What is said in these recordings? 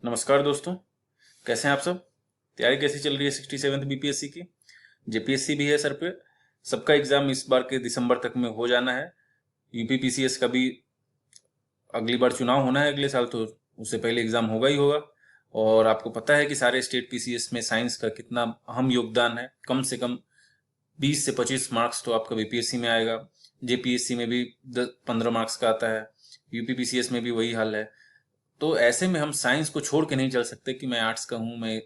नमस्कार दोस्तों, कैसे हैं आप सब। तैयारी कैसी चल रही है 67th बीपीएससी की। जेपीएससी भी है सर पे। सबका एग्जाम इस बार के दिसंबर तक में हो जाना है। यूपीपीसीएस का भी अगली बार चुनाव होना है अगले साल, तो उससे पहले एग्जाम होगा ही होगा। और आपको पता है कि सारे स्टेट पीसीएस में साइंस का कितना अहम योगदान है। कम से कम 20 से 25 मार्क्स तो आपका बीपीएससी में आएगा। जेपीएससी में भी 15 मार्क्स का आता है। यूपीपीसीएस में भी वही हाल है। तो ऐसे में हम साइंस को छोड़ के नहीं चल सकते कि मैं आर्ट्स का हूँ, मैं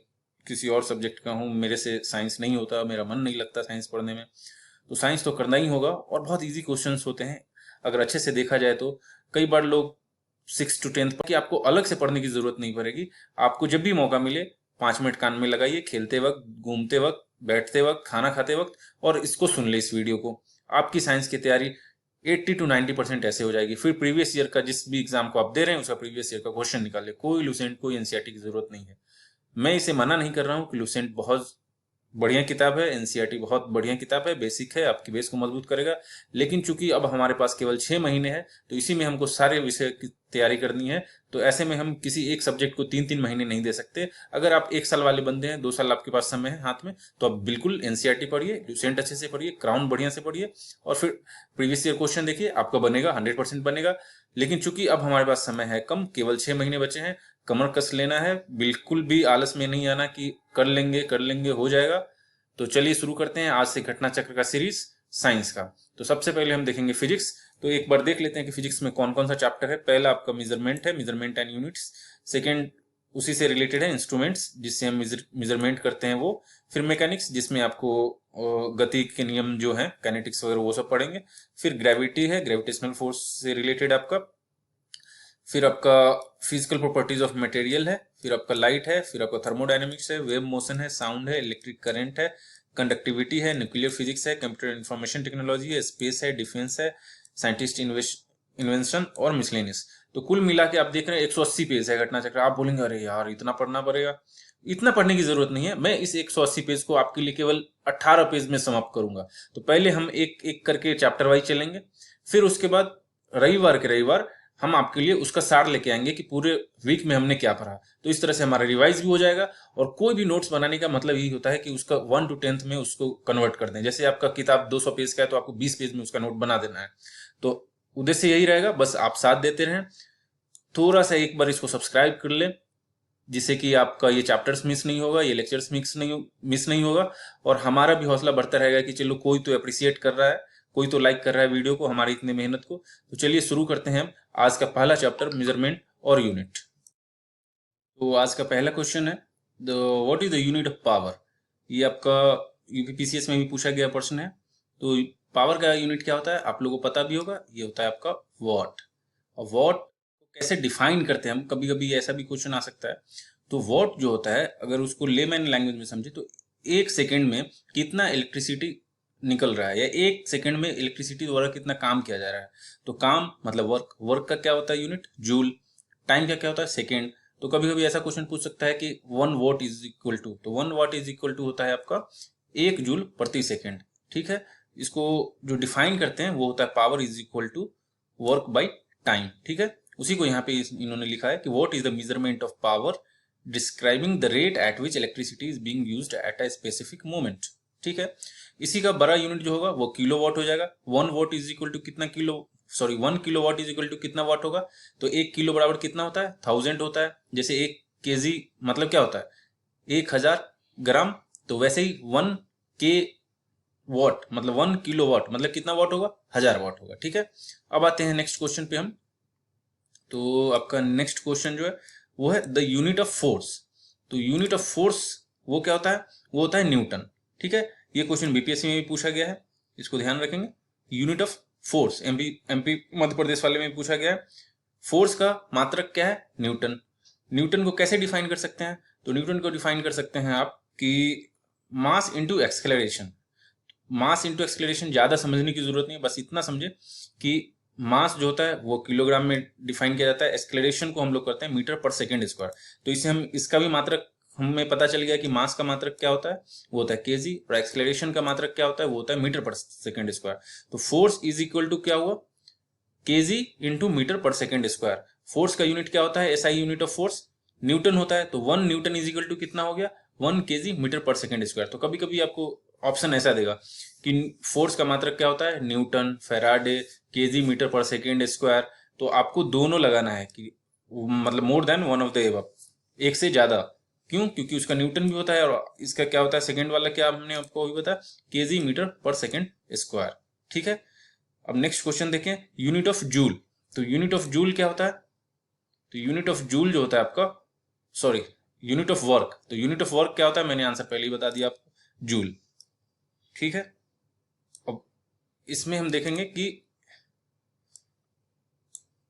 किसी और सब्जेक्ट का हूँ, मेरे से साइंस नहीं होता, मेरा मन नहीं लगता साइंस पढ़ने में। तो साइंस तो करना ही होगा। और बहुत इजी क्वेश्चंस होते हैं अगर अच्छे से देखा जाए तो। कई बार लोग 6 to 10 कि आपको अलग से पढ़ने की जरूरत नहीं पड़ेगी। आपको जब भी मौका मिले 5 मिनट कान में लगाइए, खेलते वक्त, घूमते वक्त, बैठते वक्त, खाना खाते वक्त, और इसको सुन ले इस वीडियो को। आपकी साइंस की तैयारी 80 to 90% ऐसे हो जाएगी। फिर प्रीवियस ईयर का जिस भी एग्जाम को आप दे रहे हैं उसका प्रीवियस ईयर का क्वेश्चन निकाले। कोई लुसेंट, कोई एनसीईआरटी की जरूरत नहीं है। मैं इसे मना नहीं कर रहा हूँ कि लुसेंट बहुत बढ़िया किताब है, एनसीईआरटी बहुत बढ़िया किताब है, बेसिक है, आपकी बेस को मजबूत करेगा। लेकिन चूंकि अब हमारे पास केवल 6 महीने है, तो इसी में हमको सारे विषय की तैयारी करनी है। तो ऐसे में हम किसी एक सब्जेक्ट को 3-3 महीने नहीं दे सकते। अगर आप 1 साल वाले बंदे हैं, 2 साल आपके पास समय है हाथ में, तो आप बिल्कुल एनसीईआरटी पढ़िए, लुसेंट अच्छे से पढ़िए, क्राउन बढ़िया से पढ़िए, और फिर प्रीवियस ईयर क्वेश्चन देखिए, आपका बनेगा, 100% बनेगा। लेकिन चूंकि अब हमारे पास समय है कम, केवल 6 महीने बचे हैं, कमर कस लेना है, बिल्कुल भी आलस में नहीं आना कि कर लेंगे हो जाएगा। तो चलिए शुरू करते हैं आज से घटना चक्र का सीरीज साइंस का। तो सबसे पहले हम देखेंगे फिजिक्स। तो एक बार देख लेते हैं कि फिजिक्स में कौन कौन सा चैप्टर है। पहला आपका मेजरमेंट है, मेजरमेंट एंड यूनिट्स। सेकंड उसी से रिलेटेड है इंस्ट्रूमेंट्स, जिससे हम मेजरमेंट करते हैं वो। फिर मैकेनिक्स, जिसमें आपको गति के नियम जो हैं, काइनेटिक्स वगैरह, वो सब पढ़ेंगे। फिर ग्रेविटी है, ग्रेविटेशनल फोर्स से रिलेटेड आपका। फिर आपका फिजिकल प्रॉपर्टीज ऑफ मटेरियल है। फिर आपका लाइट है। फिर आपका थर्मोडायनेमिक्स है, वेव मोशन है, साउंड है, इलेक्ट्रिक करंट है, कंडक्टिविटी है, न्यूक्लियर फिजिक्स है, कंप्यूटर इंफॉर्मेशन टेक्नोलॉजी है, स्पेस है, डिफेंस है, साइंटिस्ट इन्वेंशन और मिसलेनियस। तो कुल मिला के आप देख रहे हैं 180 पेज है घटना चक्र। आप बोलेंगे अरे यार इतना पढ़ना पड़ेगा। इतना पढ़ने की जरूरत नहीं है। मैं इस 180 पेज को आपके लिए केवल 18 पेज में समाप्त करूंगा। तो पहले हम एक एक करके चैप्टर वाइज चलेंगे। फिर उसके बाद रविवार के रविवार हम आपके लिए उसका सार लेके आएंगे कि पूरे वीक में हमने क्या पढ़ा। तो इस तरह से हमारा रिवाइज भी हो जाएगा। और कोई भी नोट्स बनाने का मतलब यही होता है कि उसका 1 to 10th में उसको कन्वर्ट कर दें। जैसे आपका किताब 200 पेज का है, तो आपको 20 पेज में उसका नोट बना देना है। तो उद्देश्य यही रहेगा, बस आप साथ देते रहें। थोड़ा सा एक बार इसको सब्सक्राइब कर ले, जिससे कि आपका ये चैप्टर्स मिस नहीं होगा, ये लेक्चर्स मिस नहीं होगा। और हमारा भी हौसला बढ़ता रहेगा कि चलो कोई तो अप्रिसिएट कर रहा है, कोई तो लाइक कर रहा है वीडियो को, हमारी इतनी मेहनत को। तो चलिए शुरू करते हैं हम आज का पहला चैप्टर, मेजरमेंट और यूनिट। तो आज का पहला क्वेश्चन है, the what is the unit of power. ये आपका यूपीपीसीएस में भी पूछा गया प्रश्न है। तो पावर का यूनिट क्या होता है आप लोगों को पता भी होगा, ये होता है आपका वॉट। और वॉट को कैसे डिफाइन करते हैं हम, कभी कभी ऐसा भी क्वेश्चन आ सकता है। तो वॉट जो होता है, अगर उसको लेमैन लैंग्वेज में समझे, तो 1 सेकेंड में कितना इलेक्ट्रिसिटी निकल रहा है, या 1 सेकेंड में इलेक्ट्रिसिटी द्वारा कितना काम किया जा रहा है। तो काम मतलब वर्क, वर्क का क्या होता है यूनिट, जूल। टाइम का क्या होता है, सेकेंड। तो कभी कभी ऐसा क्वेश्चन पूछ सकता है कि 1 वॉट इज इक्वल टू, तो 1 वॉट इज इक्वल टू होता है आपका 1 जूल प्रति सेकेंड। ठीक है। इसको जो डिफाइन करते हैं वो होता है power is equal to work by time. ठीक है। उसी को यहाँ पे इन्होंने लिखा है कि what is the measurement of power describing the rate at which electricity is being used at a specific moment. ठीक है। इसी का बड़ा यूनिट जो होगा वो किलो वॉट हो जाएगा। 1 वॉट इज इक्वल टू कितना kilo, sorry 1 kilo watt is equal to कितना वॉट होगा। तो 1 किलो बराबर कितना होता है, 1000 होता है। जैसे 1 केजी मतलब क्या होता है, 1000 ग्राम। तो वैसे ही 1 के वॉट मतलब 1 किलो वॉट मतलब कितना वॉट होगा, 1000 वॉट होगा। ठीक है। अब आते हैं नेक्स्ट क्वेश्चन पे हम। तो आपका नेक्स्ट क्वेश्चन जो है वो है द यूनिट ऑफ फोर्स। तो यूनिट ऑफ फोर्स वो क्या होता है, वो होता है न्यूटन। ठीक है। ये क्वेश्चन बीपीएससी में भी पूछा गया है, इसको ध्यान रखेंगे। Unit of force MP MP Madhya Pradesh वाले में भी पूछा गया है। फोर्स का मात्रक क्या है, न्यूटन। न्यूटन को कैसे डिफाइन कर सकते हैं, तो न्यूटन को डिफाइन कर सकते हैं आप कि mass into acceleration. Mass into acceleration ज्यादा समझने की जरूरत नहीं है, बस इतना समझे कि मास जो होता है वो किलोग्राम में डिफाइन किया जाता है, एक्सलेरेशन को हम लोग करते हैं मीटर पर सेकेंड स्क्वायर। तो इससे हम इसका भी मात्रक हमें पता चल गया कि मास का मात्रक क्या होता है, वो होता है केजी, और एक्सलेरेशन का मात्रक क्या होता है, वो होता है मीटर पर सेकेंड स्क्वायर। तो फोर्स इज इक्वल टू क्या हुआ, केजी इंटू मीटर पर सेकेंड स्क्वायर। फोर्स का यूनिट क्या होता है, SI unit of force, Newton होता है, तो 1 न्यूटन इज इक्वल टू कितना हो गया, 1 केजी मीटर पर सेकेंड स्क्वायर। तो कभी कभी आपको ऑप्शन ऐसा देगा कि फोर्स का मात्रक क्या होता है, न्यूटन, फेराडे, केजी मीटर पर सेकेंड स्क्वायर। तो आपको दोनों लगाना है कि मतलब more than one of the above, एक से ज्यादा। क्यों? क्योंकि उसका न्यूटन भी होता है और इसका क्या होता है, सेकंड वाला क्या हमने आपको अभी बताया, केजी मीटर पर सेकेंड स्क्वायर। ठीक है, अब नेक्स्ट क्वेश्चन देखें, यूनिट ऑफ जूल। तो यूनिट ऑफ जूल क्या होता है, तो यूनिट ऑफ जूल जो होता है आपका, सॉरी, यूनिट ऑफ वर्क। तो यूनिट ऑफ वर्क क्या होता है, मैंने आंसर पहले ही बता दिया आपको, जूल। ठीक है, अब इसमें हम देखेंगे कि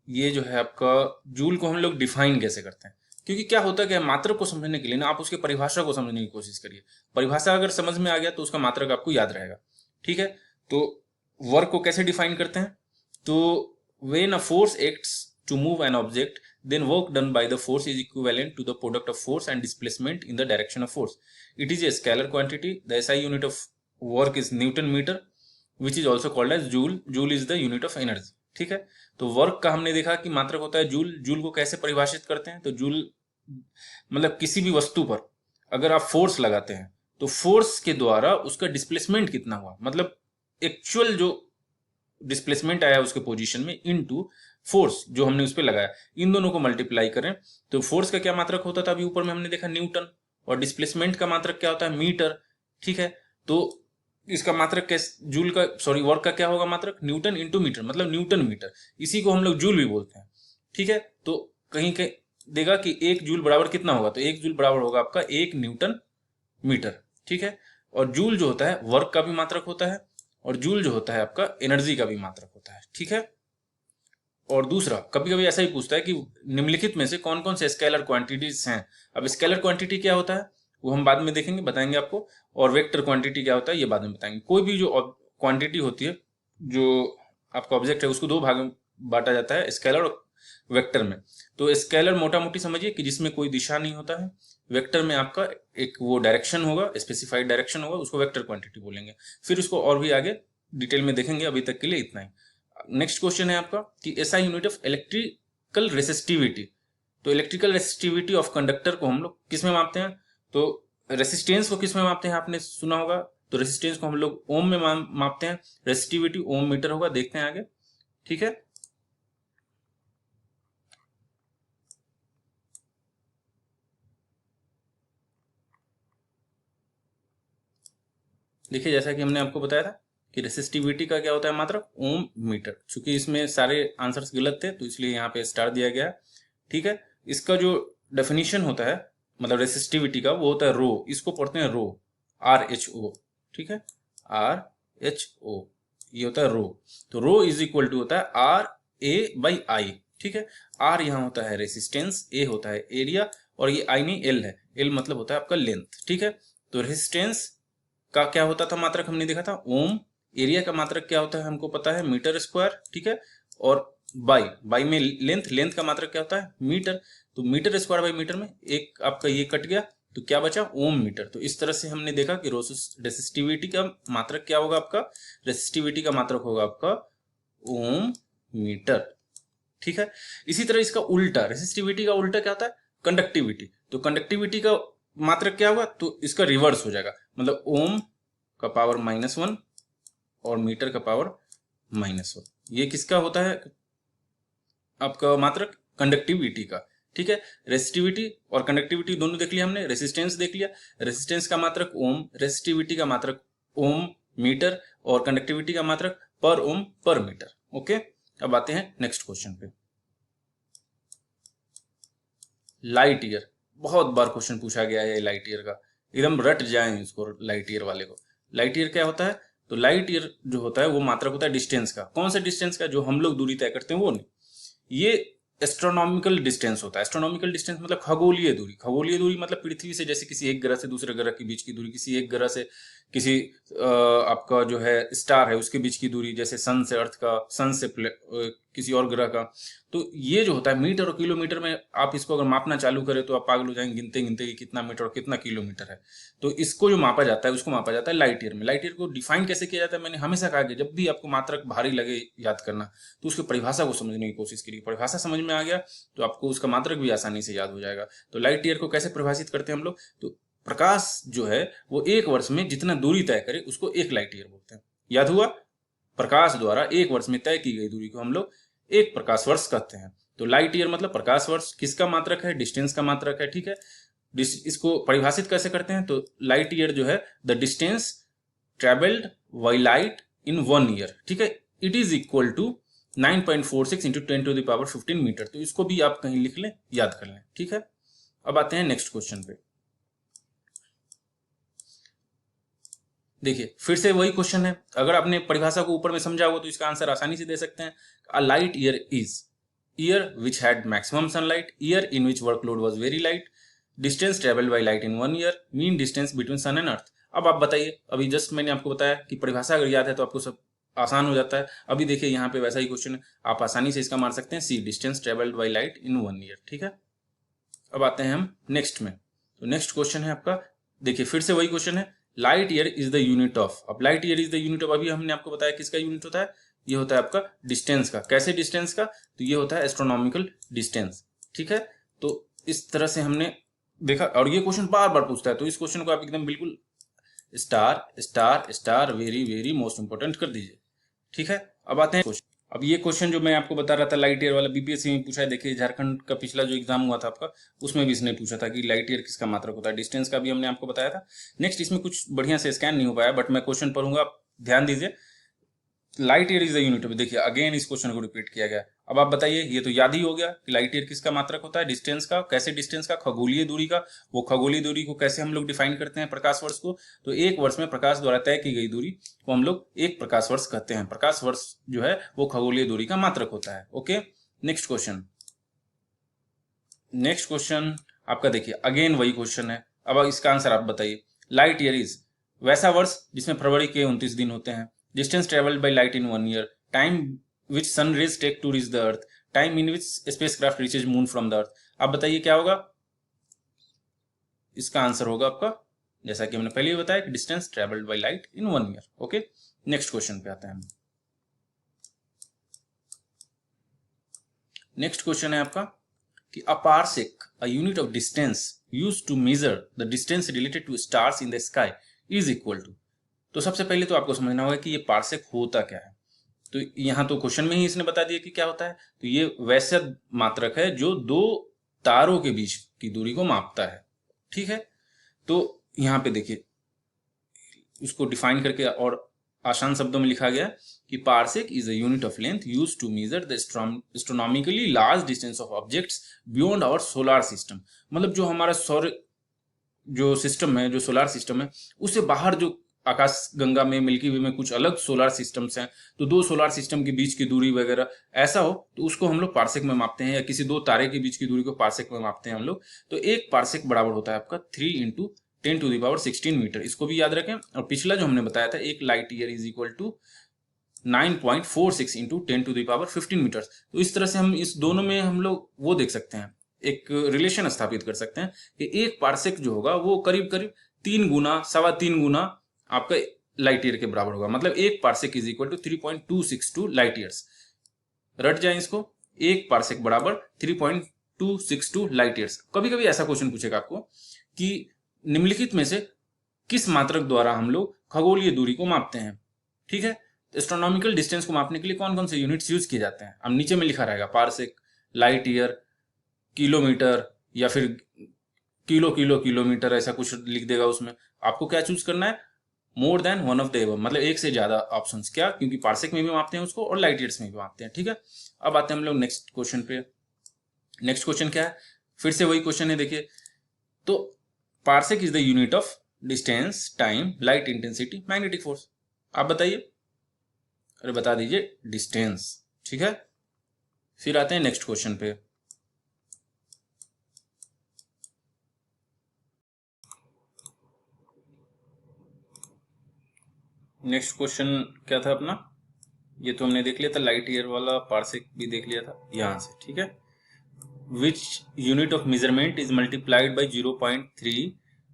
ये जो है आपका जूल को हम लोग डिफाइन कैसे करते हैं। क्योंकि क्या होता है कि मात्रक को समझने के लिए ना आप उसके परिभाषा को समझने की कोशिश करिए। परिभाषा अगर समझ में आ गया तो उसका मात्रक आपको याद रहेगा। ठीक है, तो वर्क को कैसे डिफाइन करते हैं, तो when a force acts to move an object, then work done by the force is equivalent to the product of force and displacement in the direction of force. It is a scalar quantity. The SI unit of work is Newton meter, which is also called as joule. Joule is the unit of energy. ठीक है, तो work का हमने देखा कि मात्रक होता है जूल। जूल को कैसे परिभाषित करते हैं, तो जूल मतलब किसी भी वस्तु पर अगर आप फोर्स लगाते हैं तो फोर्स के द्वारा उसका डिस्प्लेसमेंट कितना हुआ, मतलब एक्चुअल जो डिस्प्लेसमेंट आया उसके पोजीशन में इनटू फोर्स जो हमने उस पर लगाया, इन दोनों को मल्टीप्लाई करें तो फोर्स का क्या मात्रक होता था, अभी ऊपर में हमने देखा न्यूटन, और डिस्प्लेसमेंट का मात्रक क्या होता है, मीटर। ठीक है, तो इसका मात्रक कैसे, जूल का सॉरी वर्क का क्या होगा मात्रक, न्यूटन इंटू मीटर, मतलब न्यूटन मीटर, इसी को हम लोग जूल भी बोलते हैं। ठीक है, तो कहीं के देगा कि 1 जूल बराबर कितना होगा, तो 1 जूल बराबर होगा आपका 1 न्यूटन मीटर। ठीक है, और जूल जो होता है वर्क का भी मात्रक होता है, और जूल जो होता है आपका एनर्जी का भी मात्रक होता है। ठीक है, और दूसरा कभी कभी ऐसा ही पूछता है कि निम्नलिखित में से कौन कौन से स्केलर क्वांटिटीज हैं। अब स्केलर क्वांटिटी क्या होता है वो हम बाद में देखेंगे, बताएंगे आपको, और वेक्टर क्वांटिटी क्या होता है ये बाद में बताएंगे। कोई भी जो क्वांटिटी होती है, जो आपका ऑब्जेक्ट है, उसको 2 भाग में बांटा जाता है, स्केलर और वेक्टर में। तो स्केलर मोटा मोटी समझिए कि जिसमें कोई दिशा नहीं होता है, वेक्टर में आपका एक वो डायरेक्शन होगा, स्पेसिफाइड डायरेक्शन होगा, उसको वेक्टर क्वांटिटी बोलेंगे। फिर उसको और भी आगे डिटेल में देखेंगे, अभी तक के लिए इतना ही। नेक्स्ट क्वेश्चन है आपका कि SI unit of electrical resistivity. तो इलेक्ट्रिकल रेसिस्टिविटी ऑफ कंडक्टर को हम लोग किस में मापते हैं, तो रेसिस्टेंस को किस में मापते हैं, आपने सुना होगा, तो रेसिस्टेंस को हम लोग ओम में मापते हैं, रेसिस्टिविटी ओम मीटर होगा, देखते हैं आगे। ठीक है, देखिए जैसा कि हमने आपको बताया था कि रेसिस्टिविटी का क्या होता है मात्रक, ओम मीटर। चूंकि इसमें सारे आंसर्स गलत थे तो इसलिए यहाँ पे स्टार दिया गया है। ठीक है, इसका जो डेफिनेशन होता है मतलब रेसिस्टिविटी का, वो होता है रो, इसको पढ़ते हैं रो, RHO। ठीक है, RHO ये होता है रो। तो रो इज इक्वल टू होता है RA/I। ठीक है, R यहाँ होता है रेसिस्टेंस, A होता है एरिया, और ये I नहीं L है, L मतलब होता है आपका लेंथ। ठीक है, तो रेसिस्टेंस का क्या होता था मात्रक, हमने देखा था ओम। एरिया का मात्रक क्या होता है हमको पता है, मीटर स्क्वायर। ठीक है, और बाई में लेंथ, लेंथ का मात्रक क्या होता है, मीटर। तो मीटर स्क्वायर बाई मीटर में एक आपका ये कट गया तो क्या बचा, ओम मीटर। तो इस तरह से हमने देखा कि रेसिस्टिविटी का मात्रक क्या होगा आपका, रेसिस्टिविटी का मात्रक होगा आपका ओम मीटर। ठीक है, इसी तरह इसका उल्टा, रेसिस्टिविटी का उल्टा क्या होता है, कंडक्टिविटी। तो कंडक्टिविटी का मात्रक क्या होगा, तो इसका रिवर्स हो जाएगा, मतलब ओम का पावर -1 और मीटर का पावर -1। ये किसका होता है आपका मात्रक, कंडक्टिविटी का। ठीक है, रेसिस्टिविटी और कंडक्टिविटी दोनों देख लिया हमने, रेसिस्टेंस देख लिया, रेसिस्टेंस का मात्रक ओम, रेसिस्टिविटी का मात्रक ओम मीटर, और कंडक्टिविटी का मात्रक पर ओम पर मीटर। ओके, अब आते हैं नेक्स्ट क्वेश्चन पे। लाइट ईयर, बहुत बार क्वेश्चन पूछा गया है लाइट ईयर का, एकदम रट जाए इसको लाइट ईयर वाले को। लाइट ईयर क्या होता है, तो लाइट ईयर जो होता है वो मात्रक होता है डिस्टेंस का। कौन सा डिस्टेंस का, जो हम लोग दूरी तय करते हैं वो नहीं, ये एस्ट्रोनॉमिकल डिस्टेंस होता है। एस्ट्रोनॉमिकल डिस्टेंस मतलब खगोलीय दूरी। खगोलीय दूरी मतलब पृथ्वी से जैसे किसी एक ग्रह से दूसरे ग्रह के बीच की दूरी, किसी एक ग्रह से किसी आपका जो है स्टार है उसके बीच की दूरी, जैसे सन से अर्थ का, सन से किसी और ग्रह का। तो ये जो होता है मीटर और किलोमीटर में, आप इसको अगर मापना चालू करें तो आप पागल हो जाएंगे गिनते गिनते कि कितना मीटर और कितना किलोमीटर है। तो इसको जो मापा जाता है उसको मापा जाता है लाइट ईयर में। लाइट ईयर को डिफाइन कैसे किया जाता है, मैंने हमेशा कहा कि जब भी आपको मात्रक भारी लगे याद करना तो उसकी परिभाषा को समझने की कोशिश करिए। परिभाषा समझ में आ गया तो आपको उसका मात्रक भी आसानी से याद हो जाएगा। तो लाइट ईयर को कैसे परिभाषित करते हैं हम लोग, तो प्रकाश जो है वो एक वर्ष में जितना दूरी तय करे उसको एक लाइट ईयर बोलते हैं। याद हुआ, प्रकाश द्वारा एक वर्ष में तय की गई दूरी को हम लोग एक प्रकाश वर्ष कहते हैं। तो लाइट ईयर मतलब प्रकाश वर्ष किसका मात्रक है, डिस्टेंस का मात्रक है। ठीक है, इसको परिभाषित कैसे करते हैं, तो लाइट ईयर जो है the distance travelled by light in 1 year. ठीक है, it is equal to 9.46 into 10⁻15 metre. तो इसको भी आप कहीं लिख लें, याद कर लें। ठीक है, अब आते हैं नेक्स्ट क्वेश्चन पे। देखिए फिर से वही क्वेश्चन है, अगर आपने परिभाषा को ऊपर में समझा हो तो इसका आंसर आसानी से दे सकते हैं। A light year is year which had maximum sunlight, year in which workload was very light, distance travelled by light in 1 year, mean distance between sun and earth. अब आप बताइए, अभी जस्ट मैंने आपको बताया कि परिभाषा अगर याद है तो आपको सब आसान हो जाता है। अभी देखिए यहाँ पे वैसा ही क्वेश्चन है, आप आसानी से इसका मार सकते हैं C, distance travelled by light in 1 year. ठीक है, अब आते हैं हम नेक्स्ट में। तो नेक्स्ट क्वेश्चन है आपका, देखिए फिर से वही क्वेश्चन है, light year is the unit of. अब light year is the unit of, अभी हमने आपको बताया किसका यूनिट होता है, ये होता है आपका डिस्टेंस का। कैसे डिस्टेंस का, तो ये होता है एस्ट्रोनॉमिकल डिस्टेंस। ठीक है, तो इस तरह से हमने देखा, और ये क्वेश्चन बार बार पूछता है, तो इस क्वेश्चन को आप एकदम बिल्कुल star star star very very most important कर दीजिए। ठीक है, अब आते हैं क्वेश्चन। अब ये क्वेश्चन जो मैं आपको बता रहा था लाइट ईयर वाला, बीपीएससी में पूछा है। देखिए झारखंड का पिछला जो एग्जाम हुआ था आपका, उसमें भी इसने पूछा था कि लाइट ईयर किसका मात्रक होता है। डिस्टेंस का भी हमने आपको बताया था। नेक्स्ट इसमें कुछ बढ़िया से स्कैन नहीं हो पाया, बट मैं क्वेश्चन पढ़ूंगा, आप ध्यान दीजिए। Light year is the unit of, देखिए अगेन इस क्वेश्चन को रिपीट किया गया। अब आप बताइए, ये तो याद ही हो गया कि लाइट ईयर किसका मात्रक होता है, डिस्टेंस का। कैसे डिस्टेंस का, खगोलीय दूरी का। वो खगोलीय दूरी को कैसे हम लोग डिफाइन करते हैं, प्रकाश वर्ष को। तो एक वर्ष में प्रकाश द्वारा तय की गई दूरी को हम लोग एक प्रकाश वर्ष कहते हैं। प्रकाश वर्ष जो है वो खगोलीय दूरी का मात्रक होता है। Okay, next question. Next question आपका देखिए अगेन वही क्वेश्चन है। अब इसका आंसर आप बताइए। लाइट ईयर इज वैसा वर्ष जिसमें फरवरी के 29 दिन होते हैं। Distance travelled by light in 1 year, time which sun rays take to reach the earth, time in which spacecraft reaches moon from the earth. आप बताइए क्या होगा, इसका आंसर होगा आपका, जैसा कि हमने पहले ही बताया, कि distance travelled by light in 1 year. Okay, next question पे आते हैं हम। नेक्स्ट क्वेश्चन है आपका कि a parsec, a unit of distance used to measure the distance related to stars in the sky, is equal to. तो सबसे पहले तो आपको समझना होगा कि ये पार्सेक होता क्या है। तो यहां तो क्वेश्चन में ही इसने बता दिया कि क्या होता है। तो ये वैसा मात्रक है जो दो तारों के बीच की दूरी को मापता है। ठीक है, तो यहां पे देखिए उसको डिफाइन करके और आसान शब्दों में लिखा गया कि parsec is a unit of length used to measure the astronomically large distance of objects beyond our solar system. मतलब जो हमारा सौर जो सिस्टम है, जो सोलर सिस्टम है, उससे बाहर जो आकाश गंगा में, मिल्की वे में कुछ अलग सोलर सिस्टम्स हैं, तो दो सोलर सिस्टम के बीच की दूरी वगैरह ऐसा हो तो उसको हम लोग पार्सेक में मापते हैं, या किसी दो तारे के बीच की दूरी को पार्सेक में मापते हैं हम लोग। तो एक पार्सेक बराबर होता है आपका 3 × 10⁻16 मीटर। इसको भी याद रखें। और पिछला जो हमने बताया था, एक light year is equal to 9.46 into 10⁻15 metre. तो इस तरह से हम इस दोनों में हम लोग वो देख सकते हैं, एक रिलेशन स्थापित कर सकते हैं कि एक पार्सेक जो होगा वो करीब करीब 3 गुना, 3.25 गुना आपका लाइट ईयर के बराबर होगा। मतलब एक parsec is equal to 3.262 light years. रट जाए इसको, एक पार्सेक बराबर 3.262 लाइट ईयर्स। कभी कभी ऐसा क्वेश्चन पूछेगा आपको कि निम्नलिखित में से किस मात्रक द्वारा हम लोग खगोलीय दूरी को मापते हैं। ठीक है, एस्ट्रोनॉमिकल डिस्टेंस को मापने के लिए कौन कौन से यूनिट्स यूज किए जाते हैं। अब नीचे में लिखा रहेगा पार्सेक, लाइट ईयर, किलोमीटर, या फिर किलो किलो किलोमीटर, ऐसा कुछ लिख देगा उसमें। आपको क्या चूज करना है, more than one of the above, मतलब एक से ज्यादा ऑप्शंस। क्या, क्योंकि पार्सेक में भी मापते हैं उसको और लाइट ईयर्स में भी मापते हैं। ठीक है, अब आते हैं हम लोग नेक्स्ट क्वेश्चन पे। नेक्स्ट क्वेश्चन क्या है, फिर से वही क्वेश्चन है। देखिए, तो parsec is the unit of distance, time, light intensity, magnetic force. आप बताइए, अरे बता दीजिए डिस्टेंस। ठीक है, फिर आते हैं नेक्स्ट क्वेश्चन पे। नेक्स्ट क्वेश्चन क्या था अपना, ये तो हमने देख लिया था, लाइट ईयर वाला पार्सेक भी देख लिया था यहाँ से, ठीक है। Which unit of measurement is multiplied by 0.3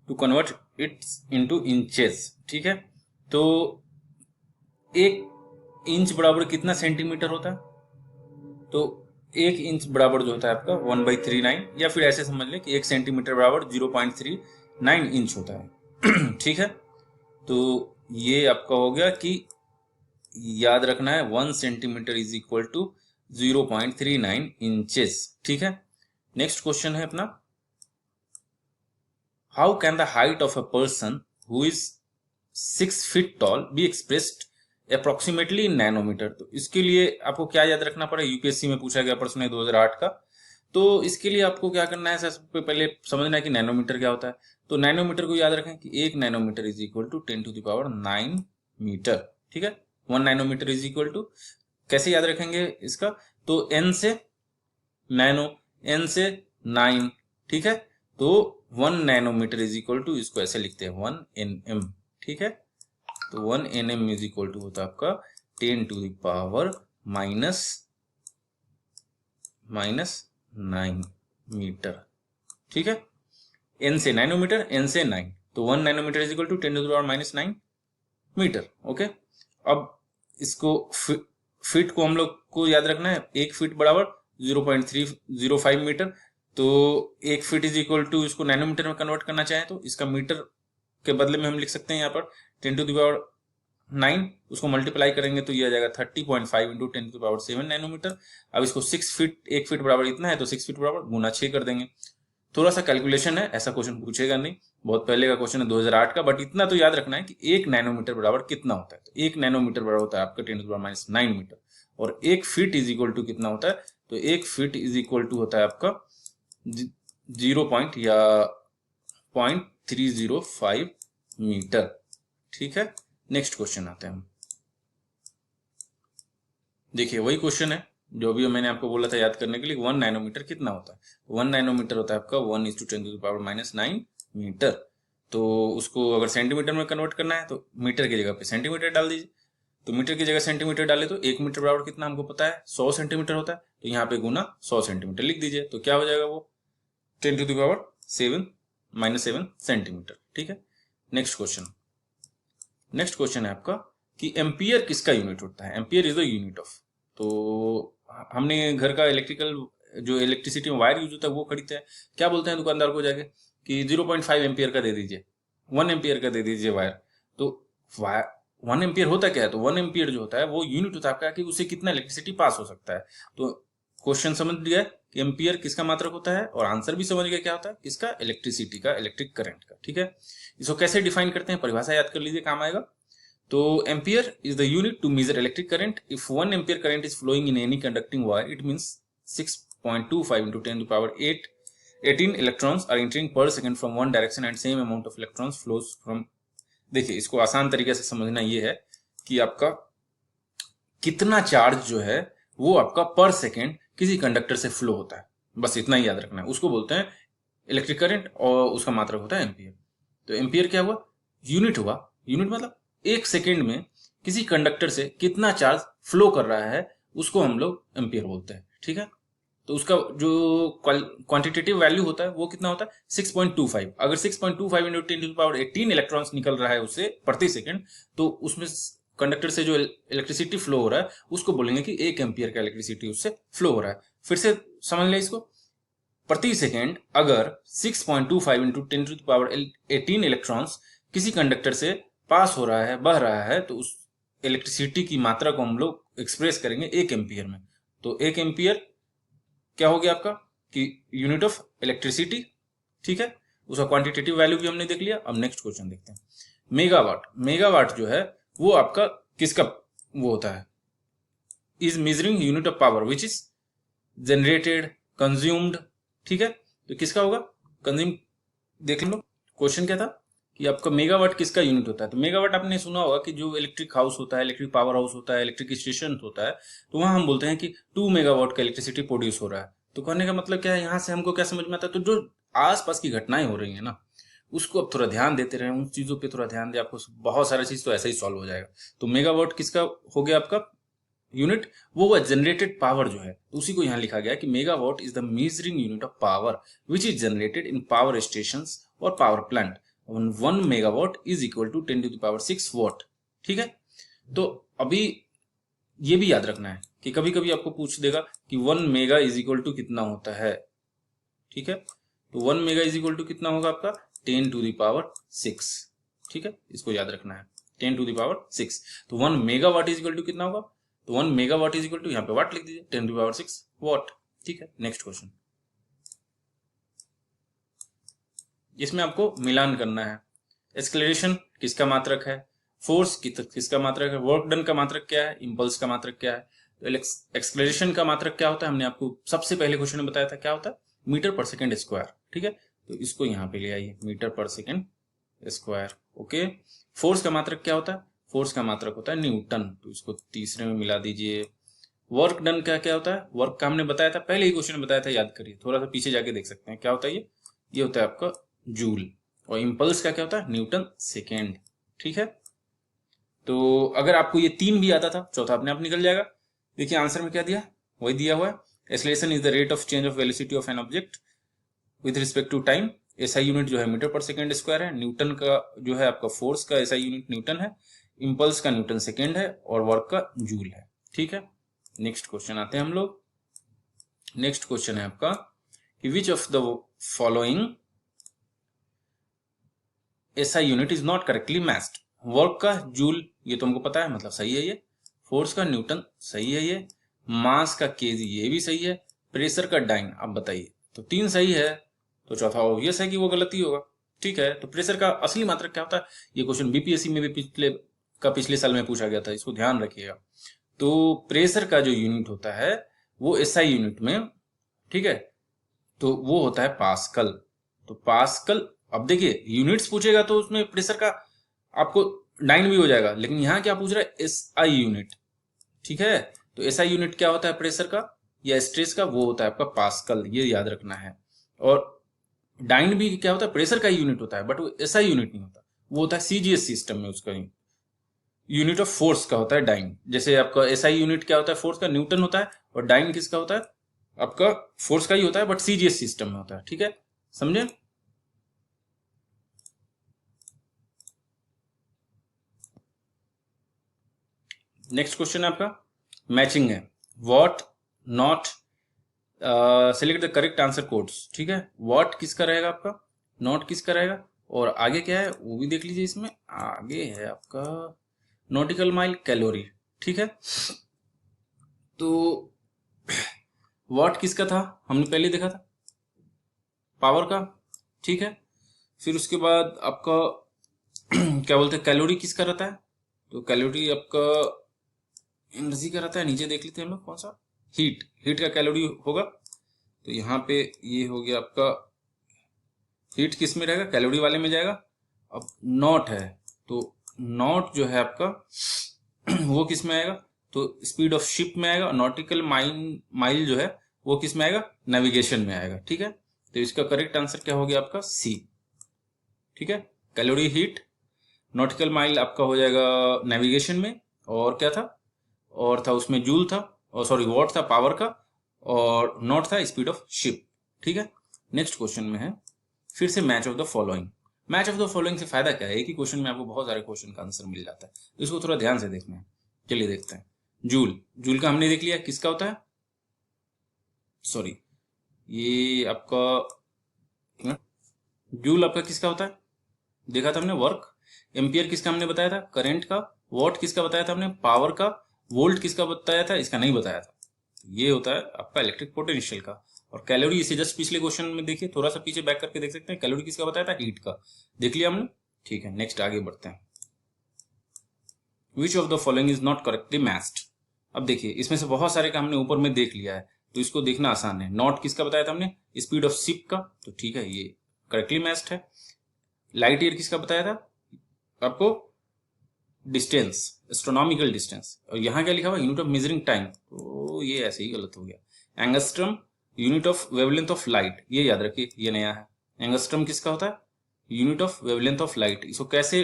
to convert it into inches, ठीक है। तो एक इंच बराबर कितना सेंटीमीटर होता है? तो एक इंच बराबर जो होता है आपका 1/39, या फिर ऐसे समझ लें कि एक सेंटीमीटर बराबर 0.39 इंच होता है ठीक है। तो ये आपका हो गया कि याद रखना है 1 centimetre is equal to 0.39 inches, ठीक है। नेक्स्ट क्वेश्चन है अपना, how can the height of a person who is 6 feet tall be expressed approximately in nanometre. तो इसके लिए आपको क्या याद रखना पड़ेगा, यूपीएससी में पूछा गया प्रश्न है 2008 का। तो इसके लिए आपको क्या करना है, सबसे पहले समझना है कि नैनोमीटर क्या होता है। तो नैनोमीटर को याद रखें कि 1 nanometre is equal to 10⁹ metre, ठीक है। 1 नैनोमीटर इज इक्वल टू, कैसे याद रखेंगे इसका, तो n से नैनो, n से 9, ठीक है। तो 1 नैनोमीटर इज इक्वल टू, इसको ऐसे लिखते हैं 1 nm, ठीक है। तो 1 nm इज इक्वल टू होता है आपका 10⁻⁻9 मीटर, ठीक है। n से नैनोमीटर, n से 9, तो 1 nanometre is equal to 10⁻⁹ metre, okay. अब इसको फीट को हम लोग को याद रखना है, 1 फीट बराबर 0.305 मीटर। तो 1 फीट इज इक्वल टू, इसको नैनोमीटर में कन्वर्ट करना चाहे तो इसका मीटर के बदले में हम लिख सकते हैं यहाँ पर 10⁹9, उसको मल्टीप्लाई करेंगे तो ये आ जाएगा 30.5 इंटू 10⁻7 नैनोमीटर। अब इसको 6 फीट, 1 फीट बराबर इतना है तो 6 फीट बराबर गुना 6 कर देंगे। थोड़ा सा कैलकुलेशन है, ऐसा क्वेश्चन पूछेगा नहीं, बहुत पहले का क्वेश्चन है 2008 का, बट इतना तो याद रखना है कि 1 नैनोमीटर बराबर कितना होता है। तो 1 नैनोमीटर बराबर होता है आपका 10⁻⁹9 मीटर, और 1 फीट इज इक्वल टू कितना होता है, तो 1 फीट इज इक्वल टू होता है आपका 0.305 मीटर, ठीक है। नेक्स्ट क्वेश्चन आते हैं हम, देखिए वही क्वेश्चन है जो भी मैंने आपको बोला था याद करने के लिए, 1 नैनोमीटर कितना होता है। 1 नैनोमीटर होता है आपका 1:10⁻⁹9 मीटर। तो उसको अगर सेंटीमीटर में कन्वर्ट करना है तो मीटर की जगह पे सेंटीमीटर डाल दीजिए। तो मीटर की जगह सेंटीमीटर डाले तो 1 मीटर बराबर कितना हमको पता है, 100 सेंटीमीटर होता है। तो यहाँ पे गुना 100 सेंटीमीटर लिख दीजिए, तो क्या हो जाएगा वो 10⁻7 सेंटीमीटर, ठीक है। नेक्स्ट क्वेश्चन है आपका कि एम्पियर किसका यूनिट होता है। Ampere is the unit of, तो हमने घर का जो इलेक्ट्रिसिटी में वायर यूज होता है वो खरीदते हैं, क्या बोलते हैं दुकानदार को जाके कि 0.5 एम्पियर का दे दीजिए, 1 एम्पियर का दे दीजिए वायर। तो 1 एम्पियर होता क्या है, तो 1 एम्पियर जो होता है वो यूनिट होता है आपका कि उससे कितना इलेक्ट्रिसिटी पास हो सकता है। तो क्वेश्चन समझ लिया कि एम्पियर किसका मात्रक होता है, और आंसर भी समझ गया क्या होता है, किसका, इलेक्ट्रिसिटी का, इलेक्ट्रिक करंट का, ठीक है। इसको कैसे डिफाइन करते हैं, परिभाषा याद कर लीजिए, काम आएगा। तो ampere is the unit to measure electric current. If 1 ampere current is flowing in any conducting wire, it means 6.25 into 10⁸18 electrons are entering per second from one direction and same amount of electrons flows from। देखिए इसको आसान तरीके से समझना ये है कि आपका कितना चार्ज जो है वो आपका पर सेकेंड किसी कंडक्टर से फ्लो होता है, बस इतना ही याद रखना है। उसको बोलते हैं इलेक्ट्रिक करंट, और उसका मात्रक होता है एम्पियर। तो एम्पियर क्या हुआ, यूनिट हुआ। यूनिट मतलब 1 सेकेंड में किसी कंडक्टर से कितना चार्ज फ्लो कर रहा है उसको हम लोग एम्पियर बोलते हैं, ठीक है। तो उसका जो क्वांटिटेटिव वैल्यू होता है वो कितना होता है, 6.25। अगर 6.25 इंटू 10⁸18 इलेक्ट्रॉन्स निकल रहा है उससे प्रति सेकंड, तो उसमें कंडक्टर से जो इलेक्ट्रिसिटी फ्लो हो रहा है उसको बोलेंगे कि 1 एम्पियर का इलेक्ट्रिसिटी उससे फ्लो हो रहा है। फिर से समझ लें इसको, प्रति सेकंड अगर 6.25 इंटू 10⁸18 इलेक्ट्रॉन्स किसी कंडक्टर से पास हो रहा है, बह रहा है, तो उस इलेक्ट्रिसिटी की मात्रा को हम लोग एक्सप्रेस करेंगे 1 एम्पियर में। तो 1 एम्पियर क्या हो गया आपका कि यूनिट ऑफ इलेक्ट्रिसिटी, ठीक है। उसका क्वांटिटेटिव वैल्यू भी हमने देख लिया। अब नेक्स्ट क्वेश्चन देखते हैं, मेगावाट। मेगावाट जो है वो आपका किसका वो होता है, is measuring unit of power which is generated, consumed, ठीक है। तो किसका होगा, कंज्यूम। देख लो क्वेश्चन क्या था कि आपका मेगावाट किसका यूनिट होता है। तो मेगावाट आपने सुना होगा कि जो इलेक्ट्रिक हाउस होता है, इलेक्ट्रिक पावर हाउस होता है, इलेक्ट्रिक स्टेशन होता है, तो वहां हम बोलते हैं कि 2 मेगावाट का इलेक्ट्रिसिटी प्रोड्यूस हो रहा है। तो कहने का मतलब क्या है, यहाँ से हमको क्या समझ में आता है, तो जो आसपास की घटनाएं हो रही है ना उसको अब थोड़ा ध्यान देते रहे, उन चीजों पे थोड़ा ध्यान दे, आपको बहुत सारा चीज तो ऐसा ही सॉल्व हो जाएगा। तो मेगावाट किसका हो गया आपका, यूनिट वो हुआ जनरेटेड पावर जो है, तो उसी को यहाँ लिखा गया कि megawatt is the measuring unit of power which is generated in power station और power plant. 1 megawatt is equal to 10⁶ watt. ठीक है, तो अभी ये भी याद रखना है कि कभी कभी आपको पूछ देगा कि 1 मेगा इज इक्वल टू कितना होता है। ठीक है, तो 1 मेगा इज इक्वल टू कितना होगा आपका 10⁶। ठीक है, इसको याद रखना है 10⁶। तो 1 मेगावाट इज इक्वल टू कितना होगा, तो 1 मेगावाट इज इक्वल टू यहाँ पे वाट लिख दीजिए 10⁶ वॉट। ठीक है, नेक्स्ट क्वेश्चन, इसमें आपको मिलान करना है। एक्सेलरेशन किसका मात्रक है, फोर्स किसका मात्रक है, वर्क डन का मात्रक क्या है, इंपल्स का मात्रक क्या है। तो एक्सेलरेशन का मात्रक क्या होता है, हमने आपको सबसे पहले क्वेश्चन में बताया था, क्या होता है मीटर पर सेकेंड स्क्वायर। ठीक है, तो इसको यहाँ पे ले आइए मीटर पर सेकेंड स्क्वायर। ओके, फोर्स का मात्रक क्या होता है, फोर्स का मात्रक होता है न्यूटन, तो इसको तीसरे में मिला दीजिए। वर्क डन का क्या होता है, वर्क का हमने बताया था, पहले ही क्वेश्चन में बताया था, याद करिए, थोड़ा सा पीछे जाके देख सकते हैं क्या होता है ये होता है आपका जूल। और इंपल्स का क्या होता है न्यूटन सेकेंड। ठीक है, तो अगर आपको ये 3 भी आता था, चौथा अपने आप निकल जाएगा। देखिए आंसर में क्या दिया, वही दिया हुआ है, acceleration is the rate of change of velocity of an object with respect to time. SI unit जो है मीटर पर सेकेंड स्क्वायर है। न्यूटन का जो है आपका फोर्स का एसआई यूनिट न्यूटन है। इंपल्स का न्यूटन सेकेंड है और वर्क का जूल है। ठीक है, नेक्स्ट क्वेश्चन आते हैं हम लोग। नेक्स्ट क्वेश्चन है आपका कि which of the following SI unit is not correctly matched. Work का जूल ये तो हमको पता है, मतलब सही है ये। फोर्स का न्यूटन सही है ये। मास का केजी ये भी सही है। प्रेशर का डाइन, अब बताइए, तो 3 सही है, तो चौथा ऑब्वियस है कि वो गलती होगा। ठीक है, तो प्रेशर का असली मात्रक क्या होता है, ये क्वेश्चन बीपीएससी में भी पिछले साल में पूछा गया था, इसको ध्यान रखिएगा। तो प्रेशर का जो यूनिट होता है वो एसआई यूनिट में, ठीक है, तो वो होता है पास्कल। तो पास्कल, अब देखिए यूनिट्स पूछेगा तो उसमें प्रेशर का आपको डाइन भी हो जाएगा, लेकिन यहां क्या पूछ रहा है एसआई यूनिट। ठीक है, तो एसआई यूनिट क्या होता है प्रेशर का या स्ट्रेस का, वो होता है आपका पास्कल, ये याद रखना है। और डाइन भी क्या होता है प्रेशर का यूनिट होता है, बट वो एसआई यूनिट नहीं होता, वो होता है सीजीएस सिस्टम में, उसका यूनिट ऑफ फोर्स का होता है डाइन। जैसे आपका एसआई यूनिट क्या होता है फोर्स का न्यूटन होता है, और डाइन किसका होता है आपका फोर्स का ही होता है, बट सीजीएस सिस्टम में होता है। ठीक है, समझे। नेक्स्ट क्वेश्चन आपका मैचिंग है। What not, select the correct answer codes. ठीक है, व्हाट किसका रहेगा आपका, नॉट किसका रहेगा, और आगे क्या है वो भी देख लीजिए। इसमें आगे है आपका नॉटिकल माइल कैलोरी। ठीक है, तो व्हाट किसका था हमने पहले देखा था, पावर का। ठीक है, फिर उसके बाद आपका क्या बोलते हैं कैलोरी किसका रहता है, तो कैलोरी आपका एनर्जी का रहता है। नीचे देख लेते हैं हम लोग कौन सा, हीट का कैलोरी होगा। तो यहाँ पे ये हो गया आपका हीट किस में रहेगा, कैलोरी वाले में जाएगा। अब नॉट है, तो नॉट जो है आपका वो किस में आएगा, तो स्पीड ऑफ शिप में आएगा। नॉटिकल माइल जो है वो किस में आएगा, नेविगेशन में आएगा। ठीक है, तो इसका करेक्ट आंसर क्या हो गया आपका सी। ठीक है, कैलोरी हीट, नॉटिकल माइल आपका हो जाएगा नेविगेशन में, और क्या था, और था उसमें जूल था, और सॉरी वॉट था पावर का, और नॉट था स्पीड ऑफ शिप। ठीक है, नेक्स्ट क्वेश्चन में है फिर से match of the following. Match of the following से फायदा क्या है, एक ही क्वेश्चन में आपको बहुत सारे क्वेश्चन का आंसर मिल जाता है, तो इसको थोड़ा ध्यान से देखना है। चलिए देखते हैं। जूल का हमने देख लिया किसका होता है, सॉरी ये आपका जूल आपका किसका होता है, देखा था हमने वर्क। एम्पियर किसका हमने बताया था, करंट का। वॉट किसका बताया था हमने, पावर का। वोल्ट किसका बताया था, इसका नहीं बताया था, ये होता है आपका इलेक्ट्रिक पोटेंशियल का। और कैलोरी इसे जस्ट पिछले क्वेश्चन में देखिए, थोड़ा सा पीछे बैक करके देख सकते हैं, कैलोरी किसका बताया था, हीट का। देख लिया हमने। ठीक है, नेक्स्ट आगे बढ़ते हैं। Which of the following is not correctly matched. अब देखिए इसमें से बहुत सारे का हमने ऊपर में देख लिया है, तो इसको देखना आसान है। नॉट किसका बताया था हमने, स्पीड ऑफ शिप का, तो ठीक है ये करेक्टली मैच्ड है। लाइट ईयर किसका बताया था आपको, डिस्टेंस, एस्ट्रोनॉमिकल डिस्टेंस। और यहाँ क्या लिखा हुआ, यूनिट ऑफ मेजरिंग टाइम, तो ये ऐसे ही गलत हो गया। Angstrom, unit of wavelength of light, ये याद रखिए ये नया है। एंगस्ट्रम किसका होता है, unit of wavelength of light. इसको कैसे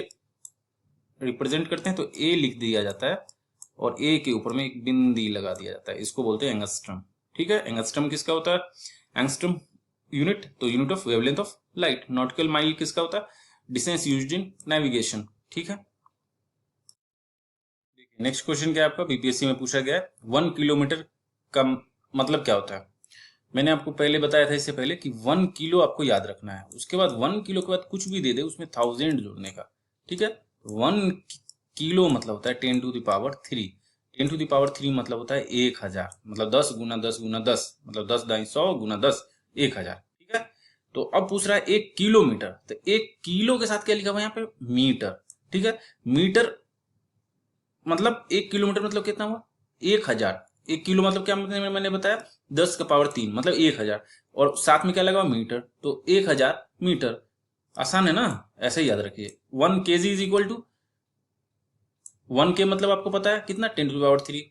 रिप्रेजेंट करते हैं, तो ए लिख दिया जाता है और ए के ऊपर में एक बिंदी लगा दिया जाता है, इसको बोलते हैं एंगस्ट्रम। ठीक है, एंगस्ट्रम किसका होता है? एंगस्ट्रम यूनिट, तो unit of wavelength of light. Nautical mile किसका होता है? Distance used in navigation. ठीक है, नेक्स्ट क्वेश्चन क्या है आपका, बीपीएससी में पूछा गया है 1 किलोमीटर का मतलब क्या होता है। मैंने आपको पहले बताया था इससे पहले कि 1 किलो आपको याद रखना है, उसके बाद 1 किलो के बाद कुछ भी दे दे उसमें 1000 जोड़ने का। ठीक है, 1 किलो मतलब होता है 10 to the power 3। 10 to the power 3 मतलब होता है 1000, मतलब 10 गुना 10 गुना 10, मतलब 10 दाई 100 गुना 10 1000। ठीक है, तो अब पूछ रहा है 1 किलोमीटर, तो 1 किलो के साथ क्या लिखा हुआ है यहाँ पे? मीटर। ठीक है, मीटर मतलब 1 किलोमीटर मतलब कितना हुआ? 1000। 1 किलो मतलब क्या, मतलब मैंने बताया 10 का पावर 3 मतलब 1000, और साथ में क्या लगा? मीटर, तो 1000 मीटर। आसान है ना, ऐसे ही याद रखिए। 1 kg इज इक्वल टू 1 के मतलब आपको पता है कितना? 10 टू पावर 3,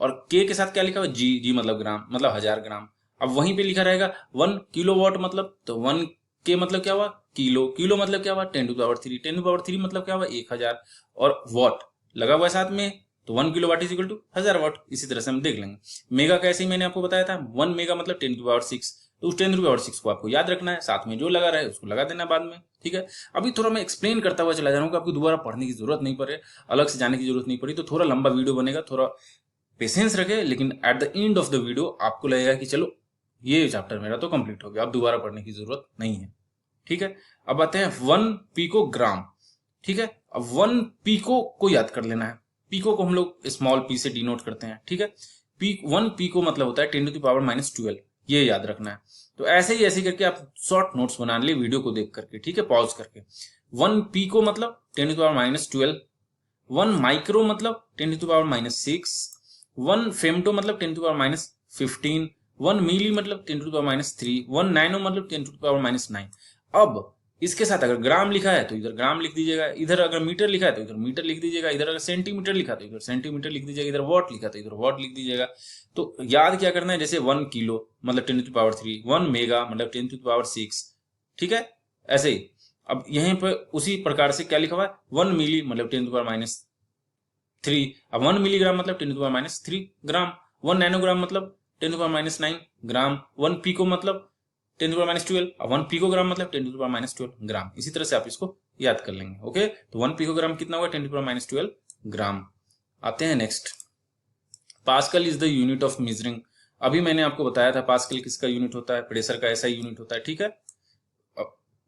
और के के साथ क्या लिखा हुआ? जी मतलब ग्राम, मतलब 1000 ग्राम। अब वहीं पे लिखा रहेगा 1 किलोवाट मतलब, तो 1 के मतलब क्या हुआ? किलो, किलो मतलब क्या हुआ? 10 टू पावर 3, 10 टू पावर 3 मतलब क्या हुआ? 1000, और वॉट लगा हुआ है साथ में, तो 1 kilo watt is equal to 1000 watt. इसी तरह से हम देख लेंगे। मेगा कैसे ही मैंने आपको बताया था, 1 मेगा मतलब 10 टू पावर 6, तो उस 10 टू पावर 6 को आपको याद रखना है, साथ में जो लगा रहे उसको लगा देना बाद में। ठीक है, अभी थोड़ा मैं एक्सप्लेन करता हुआ चला जा रहा हूँ, आपको दोबारा पढ़ने की जरूरत नहीं पड़े, अलग से जाने की जरूरत नहीं पड़ी, तो थोड़ा लंबा वीडियो बनेगा, थोड़ा पेशेंस रखे, लेकिन at the end of the video आपको लगेगा कि चलो ये चैप्टर मेरा तो कंप्लीट हो गया, अब दोबारा पढ़ने की जरूरत नहीं है। ठीक है, अब आते हैं 1 पिकोग्राम। ठीक है, अब 1 पिको को याद कर लेना है। पिको को हम लोग स्मॉल पी से डिनोट करते हैं। ठीक है, 1 पिको मतलब होता है 10 टू द पावर -12, ये याद रखना है। तो ऐसे ही करके आप शॉर्ट नोट्स बना लिए वीडियो को देख करके। ठीक है, पॉज करके। 1 पिको मतलब 10 टू द पावर -12, 1 माइक्रो मतलब 10 टू द पावर -6, 1 फेमटो मतलब 10 टू द पावर -15, 1 मिली मतलब 10 टू द पावर -3, 1 नैनो मतलब 10 टू द पावर -9। अब इसके साथ अगर ग्राम लिखा है तो इधर ग्राम लिख दीजिएगा, इधर अगर मीटर लिखा है तो इधर मीटर लिख दीजिएगा, इधर अगर सेंटीमीटर लिखा तो इधर सेंटीमीटर लिख दीजिएगा, इधर वॉट लिखा तो इधर वॉट लिख दीजिएगा। तो याद क्या करना है, जैसे 1 किलो मतलब 10 टू द पावर 3, 1 मेगा मतलब 10 टू द पावर 6। ठीक है, ऐसे ही अब यहीं पर उसी प्रकार से क्या लिखा हुआ है, 1 मिली मतलब 10 टू द पावर -3, अब 1 मिलीग्राम मतलब 10 to the power -3 gram, 1 nanogram मतलब 10 to the power -9 gram, 1 pico मतलब 10 टू द पावर -12, अब 1 पिकोग्राम मतलब 10 टू द पावर -12 ग्राम। इसी तरह से आप इसको याद कर लेंगे। ओके, तो 1 पिकोग्राम कितना हुआ? 10 टू द पावर -12 ग्राम। आते हैं next, pascal is the unit of measuring. अभी मैंने आपको बताया था पास्कल किसका यूनिट होता है? प्रेशर का ऐसा यूनिट होता है। ठीक है,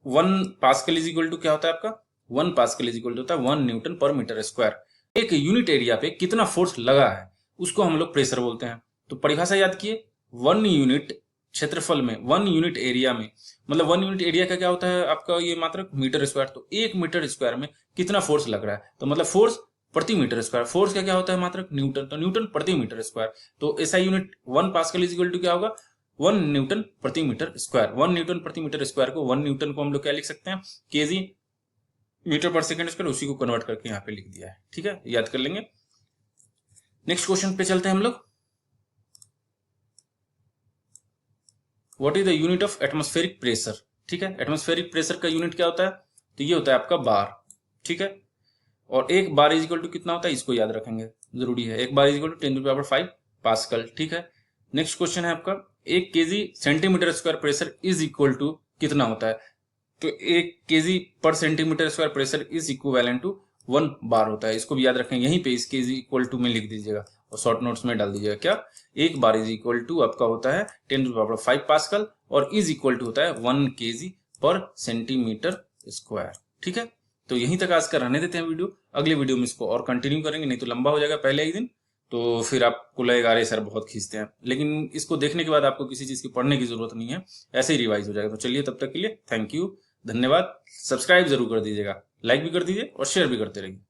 1 पास्कल इज इक्वल टू क्या होता है आपका? 1 पास्कल इज इक्वल टू होता है 1 न्यूटन पर मीटर स्क्वायर। एक यूनिट एरिया पे कितना फोर्स लगा है उसको हम लोग प्रेशर बोलते हैं। तो परिभाषा याद किए, 1 यूनिट क्षेत्रफल में, 1 यूनिट एरिया में, मतलब 1 यूनिट एरिया का क्या होता है आपका? ये मात्रक मीटर स्क्वायर। तो 1 मीटर स्क्वायर में कितना फोर्स लग रहा है, तो मतलब फोर्स प्रति मीटर स्क्वायर। फोर्स का क्या होता है मात्रक? न्यूटन, तो न्यूटन प्रति मीटर स्क्वायर। तो ऐसा unit 1 pascal is equal to क्या होगा? 1 न्यूटन प्रति मीटर स्क्वायर। 1 न्यूटन प्रति मीटर स्क्वायर को 1 न्यूटन को हम लोग क्या लिख सकते हैं? केजी मीटर पर सेकंड स्क्वायर, उसी को कन्वर्ट करके यहाँ पे लिख दिया है। ठीक है, याद कर लेंगे। नेक्स्ट क्वेश्चन पे चलते हैं हम लोग। What is the unit of atmospheric pressure? ठीक है, एटमॉस्फेरिक प्रेशर का यूनिट क्या होता है? तो ये होता है आपका बार। ठीक है, और एक बार इज इक्वल टू कितना होता है, इसको याद रखेंगे, जरूरी है। एक bar is equal to 10 to the power 5 pascal. ठीक है, नेक्स्ट क्वेश्चन है आपका, 1 KG centimetre square pressure is equal to कितना होता है? तो 1 KG per centimetre square pressure is equivalent to 1 bar होता है। इसको भी याद रखें, यहीं पे इस केजी इक्वल टू में लिख दीजिएगा और शॉर्ट नोट्स में डाल दीजिएगा। क्या? 1 बार इज इक्वल टू आपका होता है 10 टू द पावर 5 पास्कल, और इज इक्वल टू होता है 1 केजी पर सेंटीमीटर स्क्वायर। ठीक है, तो यहीं तक आज का रहने देते हैं वीडियो। अगले वीडियो में इसको और कंटिन्यू करेंगे, नहीं तो लंबा हो जाएगा पहले ही दिन, तो फिर आपको लगेगा अरे सर बहुत खींचते हैं। लेकिन इसको देखने के बाद आपको किसी चीज की पढ़ने की जरूरत नहीं है, ऐसे ही रिवाइज हो जाएगा। तो चलिए, तब तक के लिए थैंक यू, धन्यवाद। सब्सक्राइब जरूर कर दीजिएगा, लाइक भी कर दीजिए और शेयर भी करते रहिए।